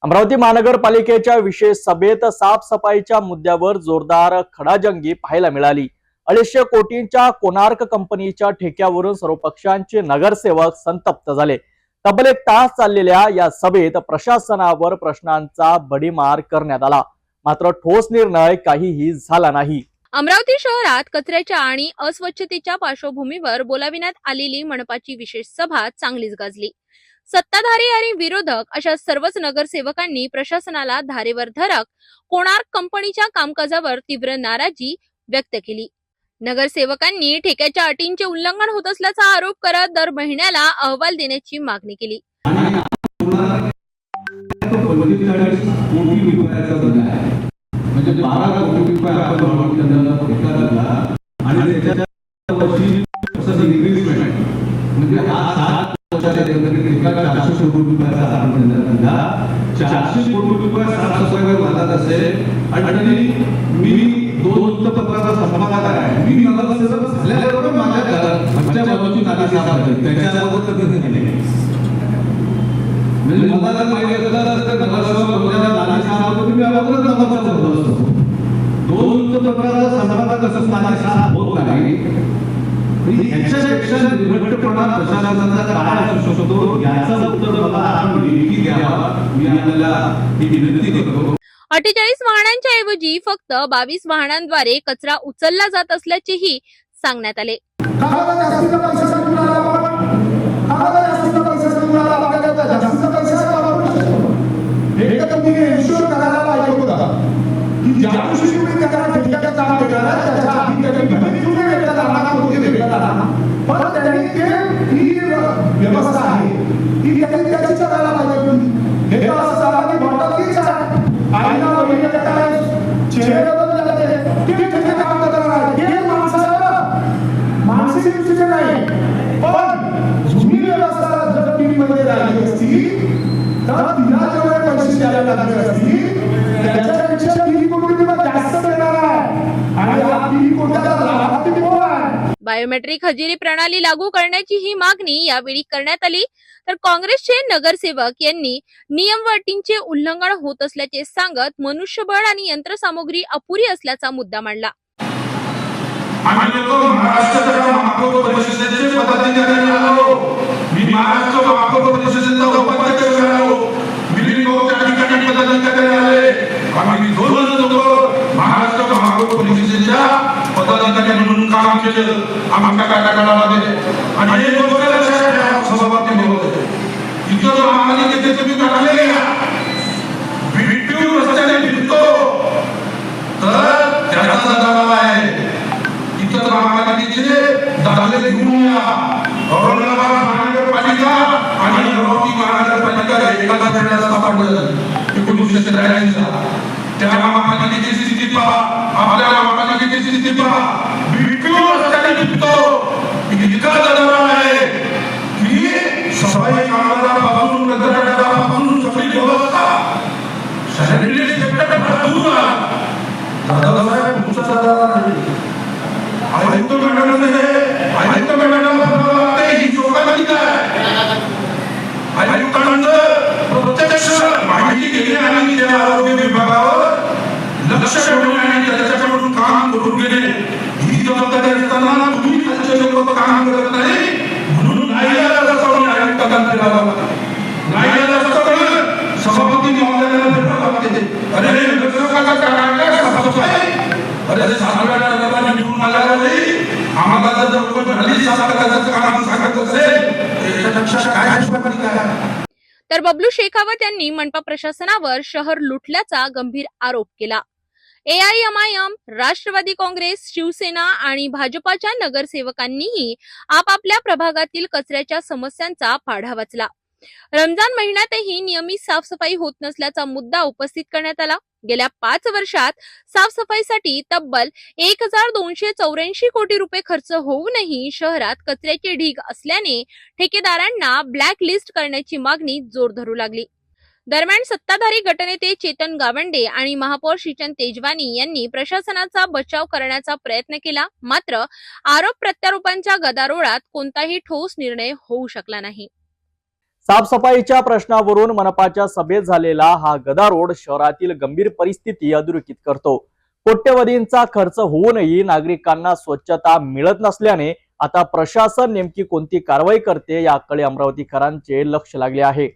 अमरावती महानगरपालिकेच्या विशेष सभेत साफसफाईच्या मुद्द्यावर जोरदार खडाजंगी पाहायला मिळाली। 250 कोटींच्या कोणार्क कंपनीच्या ठेक्यावरून सर्व पक्षांचे नगरसेवक संतप्त झाले। तब्बल 1 तास चाललेल्या या सभेत प्रशासनावर प्रश्नांचा भडीमार करण्यात आला, मात्र ठोस निर्णय काहीही झाला नाही। अमरावती शहरात कचऱ्याच्या आणि अस्वच्छतेच्या पार्श्वभूमीवर बोलाविण्यात आलेली मनपाची विशेष सभा चांगलीच गाजली। सत्ताधारी आणि विरोधक अशा सर्वच नगरसेवकांनी प्रशासनाला धारेवर धरत कोणार्क कंपनीच्या कामकाजावर तीव्र नाराजी व्यक्त केली। नगरसेवकांनी ठेक्याच्या अटींचे उल्लंघन होत असल्याचा आरोप करत दर महिन्याला अहवाल देण्याची मागणी केली। म्हणजे 12 कोटी रुपये आपण त्यांना ठेका दिला आणि त्याच्या वर्षी असं इन्व्हेस्टमेंट म्हणजे हा 7 वर्षाच्या ठेका 400 कोटी रुपयाचा आपण त्यांना दिला। 400 कोटी रुपये साफसफाईवर लागत असेल आणि मी 2 वृत्तपत्राचा संपादक आहे। मी नगरसेवक झाल्याबरोबर माझ्या बाजूची नाली साफ करते, त्याच्याबरोबर कधी झाले म्हणजे मला जर माहिती असतं तर नगरसेवक होण्याला नाली साफ करतो, मी अगोदरच नगरसेवक होतो असतो। 2 वृत्तपत्राचा संपादक असं नाली साफ होत नाही। याच्यापेक्षा निर्भटपणा प्रशासनाचा काय असू शकतो याचं उत्तर मला आपण लेखी द्यावा, मी आपल्याला ही विनंती करतो। 48 वाहनांच्या ऐवजी फक्त 22 वाहनांद्वारे कचरा उचलला जात असल्याचेही सांगण्यात आले। व्यवस्था आहे ती त्याची करायला पाहिजे। हे तर असं झालं की बॉटल आईला वगैरे काय चेहरे बदलले ते काम करणार हे मानसिक दृष्टीने नाही, पण जुनी व्यवस्था जर टीममध्ये राहिली असती तर तिला जेवढे पैसे द्यायला लागले असतील त्याच्यापेक्षा 3 कोटी रुपये जास्त देणार आहे आणि हा 3 कोटीचा लाभार्थी कोण आहे? बायोमेट्रिक हजेरी प्रणाली लागू करण्याची ही मागणी यावेळी करण्यात आली, तर काँग्रेसचे नगरसेवक यांनी नियम व अटींचे उल्लंघन होत असल्याचे सांगत मनुष्यबळ आणि यंत्रसामुग्री अपुरी असल्याचा मुद्दा मांडला। आम्ही लोक महाराष्ट्राच्या महापौर परिषदेचे पदाधिकारी आलो, मी महाराष्ट्र महापौर परिषदेचा उपाध्यक्ष आलो, मी लोकच्या ठिकाणी पदाधिकारी आले, आम्ही 2 लोक महाराष्ट्र महापौर परिषदेच्या पदाधिकारी म्हणून काम केलं आमच्या कार्यकाळामध्ये। आणि हे लोक सभापती महोदय इतर महापालिकेचे तुम्ही काढले व्हिडिओ रस्त्याने फिरतो तर त्याचा दबाव आहे। इतर महापालिकेचे दाखले घेऊन या। औरंगाबाद महानगरपालिका आणि अमरावती महानगरपालिका एकाच वेळेला सापडलं 1983 त्या महापालिकेची स्थिती पहा, आपल्या महापालिकेची स्थिती पहा। व्हिडिओ रस्त्याने फिरतो इतका दबाव आहे की सफाई कामगारांपासून नगरपालिकेपासून सगळी व्यवस्था सॅनिटरी सेक्टर दूर दादासाहेब तुमचा आयुक्त मॅडम ही योगालिका आहे। आयुक्तांचं प्रत्यक्ष माहिती घेणे आणि त्या आरोग्य विभागावर लक्ष ठेवणे आणि त्याच्याकडून काम करून घेणे ही जबाबदारी असताना तुम्ही खालचे लोक काम करत नाही म्हणून नाईलाज असताना आयुक्तांना फिरावं लागतं। सभापती महोदयांना फिरावं लागते। अरे नगरसेवकाचा कार्यालय साफसफाई, अरे 7 वेळा नगरला निवडून आल्यावरही आम्हाला जर कोण नाली साफ करायचं काम सांगत असेल त्याच्यापेक्षा काय आहे? तर बबलू शेखावत यांनी मनपा प्रशासनावर शहर लुटल्याचा गंभीर आरोप केला। AIMIM, राष्ट्रवादी काँग्रेस, शिवसेना आणि भाजपाच्या नगरसेवकांनीही आपापल्या प्रभागातील कचऱ्याच्या समस्यांचा पाढा वाचला। रमजान महिन्यातही नियमित साफसफाई होत नसल्याचा मुद्दा उपस्थित करण्यात आला। गेल्या 5 वर्षात साफसफाईसाठी तब्बल 1284 कोटी रुपये खर्च होऊनही शहरात कचऱ्याचे ढीग असल्याने ठेकेदारांना ब्लॅक लिस्ट करण्याची मागणी जोर धरू लागली। दरम्यान सत्ताधारी गटनेते चेतन गावंडे आणि महापौर श्रीचंद तेजवानी यांनी प्रशासनाचा बचाव करण्याचा प्रयत्न केला, मात्र आरोप प्रत्यारोपांच्या गदारोळात कोणताही ठोस निर्णय होऊ शकला नाही। साफसफाईच्या प्रश्नावरून मनपाच्या सभेत झालेला हा गदारोळ शहरातील गंभीर परिस्थिती अधोरेखित करतो। कोट्यवधींचा खर्च होऊनही नागरिकांना स्वच्छता मिळत नसल्याने आता प्रशासन नेमकी कोणती कारवाई करते याकडे अमरावतीकरांचे लक्ष लागले आहे।